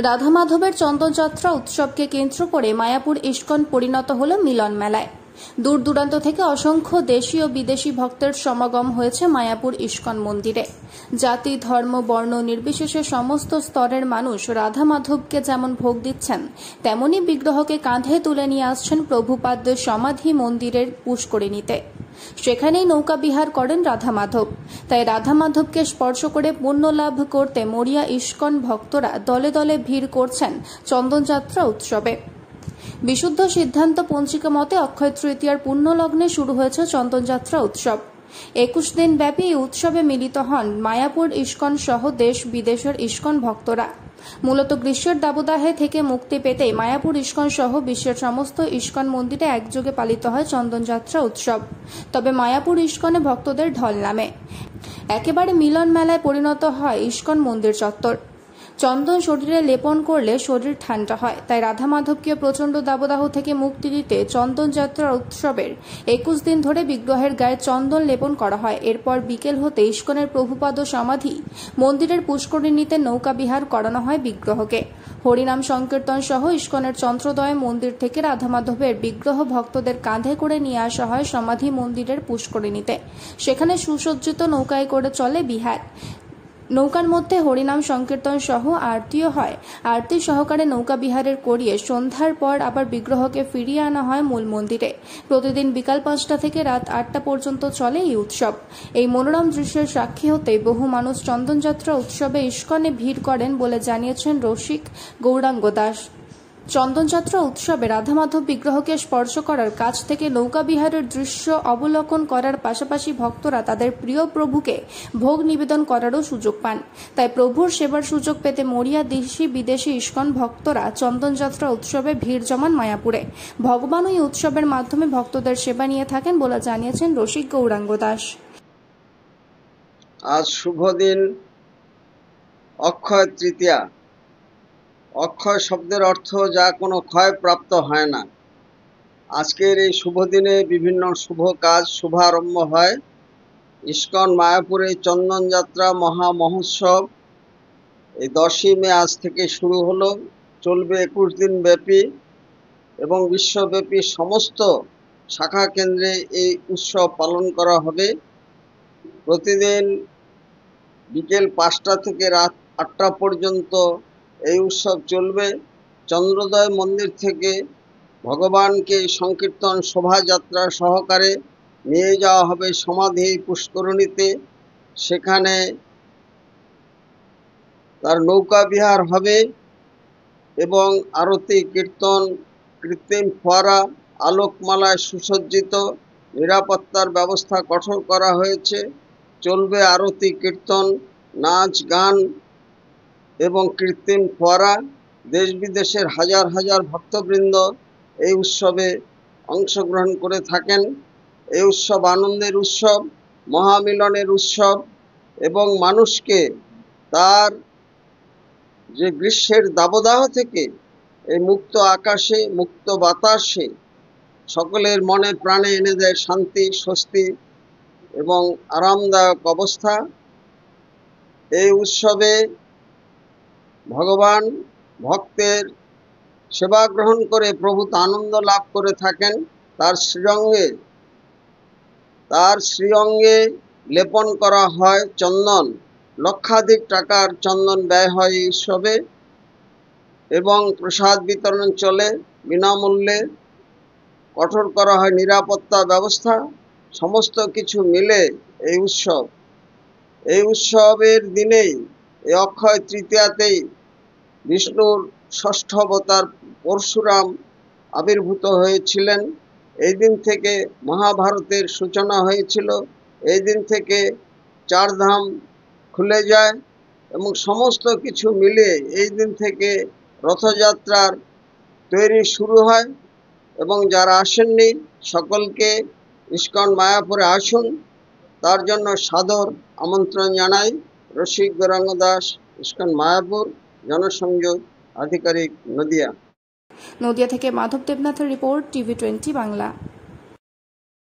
রাধা মাধবের চন্দনযাত্রা উৎসবকে কেন্দ্র করে মায়াপুর ইস্কন পরিণত হল মিলন মেলায়। দূর দূরান্ত থেকে অসংখ্য দেশি ও বিদেশি ভক্তের সমাগম হয়েছে মায়াপুর ইস্কন মন্দিরে। জাতি, ধর্ম, বর্ণ নির্বিশেষে সমস্ত স্তরের মানুষ রাধা মাধবকে যেমন ভোগ দিচ্ছেন, তেমনি বিগ্রহকে কাঁধে তুলে নিয়ে আসছেন প্রভুপাদ সমাধি মন্দিরের পুষ্করিণীতে। সেখানেই নৌকা বিহার করেন রাধা মাধব। তাই রাধা মাধবকে স্পর্শ করে পুণ্য লাভ করতে মরিয়া ইস্কন ভক্তরা দলে দলে ভিড় করছেন চন্দনযাত্রা উৎসবে। বিশুদ্ধ সিদ্ধান্ত পঞ্জিকা মতে অক্ষয় তৃতীয়ার পুণ্য লগ্নে শুরু হয়েছে চন্দনযাত্রা উৎসব। 21 দিন ব্যাপী এই উৎসবে মিলিত হন মায়াপুর ইস্কন সহ দেশ বিদেশের ইস্কন ভক্তরা। মূলত গ্রীষ্মের দাবদাহে থেকে মুক্তি পেতে মায়াপুর ইস্কন সহ বিশ্বের সমস্ত ইস্কন মন্দিরে একযোগে পালিত হয় চন্দনযাত্রা উৎসব। তবে মায়াপুর ইস্কনে ভক্তদের ঢল নামে। একেবারে মিলন মেলায় পরিণত হয় ইস্কন মন্দির চত্বর। চন্দন শরীরে লেপন করলে শরীর ঠান্ডা হয়, তাই রাধা মাধবকে প্রচণ্ড দাবদাহ থেকে মুক্তি দিতে চন্দনযাত্রা উৎসবের 21 দিন ধরে বিগ্রহের গায়ে চন্দন লেপন করা হয়। এরপর বিকেল হতে ইস্কনের প্রভুপাদ সমাধি মন্দিরের পুষ্করিণীতে নৌকা বিহার করানো হয় বিগ্রহকে। হরিনাম সংকীর্তন সহ ইস্কনের চন্দ্রোদয় মন্দির থেকে রাধা মাধবের বিগ্রহ ভক্তদের কাঁধে করে নিয়ে আসা হয় সমাধি মন্দিরের পুষ্করিণীতে। সেখানে সুসজ্জিত নৌকায় করে চলে বিহার। নৌকার মধ্যে হরিনাম সংকীর্তন সহ আরতিও হয়। আরতি সহকারে নৌকা বিহারের করিয়ে সন্ধ্যার পর আবার বিগ্রহকে ফিরিয়ে আনা হয় মূল মন্দিরে। প্রতিদিন বিকাল 5টা থেকে রাত 8টা পর্যন্ত চলে এই উৎসব। এই মনোরম দৃশ্যের সাক্ষী হতে বহু মানুষ চন্দনযাত্রা উৎসবে ইস্কনে ভিড় করেন বলে জানিয়েছেন রসিক গৌরাঙ্গ দাস। চন্দনযাত্রা উৎসবে রাধা মাধব বিগ্রহকে স্পর্শ করার, কাছ থেকে নৌকা বিহারের দৃশ্য অবলোকন করার পাশাপাশি ভক্তরা তাদের প্রিয় প্রভুকে ভোগ নিবেদন করারও সুযোগ পান। তাই প্রভুর সেবার সুযোগ পেতে মরিয়া দেশি বিদেশি ইস্কন ভক্তরা চন্দনযাত্রা উৎসবে ভিড় জমান মায়াপুরে। ভগবান এই উৎসবের মাধ্যমে ভক্তদের সেবা নিয়ে থাকেন বলে জানিয়েছেন রসিক গৌরাঙ্গ দাস। আজ শুভ দিন, অক্ষয় তৃতীয়া। অক্ষয় শব্দের অর্থ যা কোনো ক্ষয় প্রাপ্ত হয় না। আজকের এই শুভ দিনে বিভিন্ন শুভ কাজ শুভারম্ভ হয়। ইস্কন মায়াপুরে চন্দনযাত্রা মহা মহোৎসব এই 10ই মে আজ থেকে শুরু হলো, চলবে 21 দিন ব্যাপী এবং বিশ্বব্যাপী সমস্ত শাখা কেন্দ্রে এই উৎসব পালন করা হবে। প্রতিদিন বিকেল 5টা থেকে রাত 8টা পর্যন্ত এই উৎসব চলবে। চন্দ্রোদয় মন্দির থেকে ভগবানকে সংকীর্তন শোভাযাত্রা সহকারে নিয়ে যাওয়া হবে সমাধি পুষ্করিণীতে। সেখানে তার নৌকা বিহার হবে এবং আরতি, কীর্তন, কৃত্রিম ফোয়ারা, আলোকমালায় সুসজ্জিত, নিরাপত্তার ব্যবস্থা কঠোর করা হয়েছে। চলবে আরতি, কীর্তন, নাচ, গান এবং কৃত্রিম ফোয়ারা। দেশ বিদেশের হাজার হাজার ভক্তবৃন্দ এই উৎসবে অংশগ্রহণ করে থাকেন। এই উৎসব আনন্দের উৎসব, মহামিলনের উৎসব এবং মানুষকে তার যে গ্রীষ্মের দাবদাহ থেকে এই মুক্ত আকাশে, মুক্ত বাতাসে সকলের মনে প্রাণে এনে দেয় শান্তি, স্বস্তি এবং আরামদায়ক অবস্থা। এই উৎসবে ভগবান ভক্তের সেবা গ্রহণ করে প্রভূত আনন্দ লাভ করে থাকেন। তার শ্রীঅঙ্গে লেপন করা হয় চন্দন। লক্ষাধিক টাকার চন্দন ব্যয় হয় এই উৎসবে এবং প্রসাদ বিতরণ চলে বিনামূল্যে। কঠোর করা হয় নিরাপত্তা ব্যবস্থা। সমস্ত কিছু মিলে এই উৎসবের দিনেই, এই অক্ষয় তৃতীয়াতেই বিষ্ণুর ষষ্ঠ অবতার পরশুরাম আবির্ভূত হয়েছিলেন। এই দিন থেকে মহাভারতের সূচনা হয়েছিল। এই দিন থেকে 4 ধাম খুলে যায় এবং সমস্ত কিছু মিলে এই দিন থেকে রথযাত্রার তৈরি শুরু হয়। এবং যারা আসেননি সকলকে ইস্কন মায়াপুরে আসুন, তার জন্য সাদর আমন্ত্রণ জানাই। রসিক গৌরাঙ্গ দাস, ইস্কন মায়াপুর, জনসংযোগ আধিকারিক, নদিয়া। নদিয়া থেকে মাধব দেবনাথের রিপোর্ট, টিভি 20 বাংলা।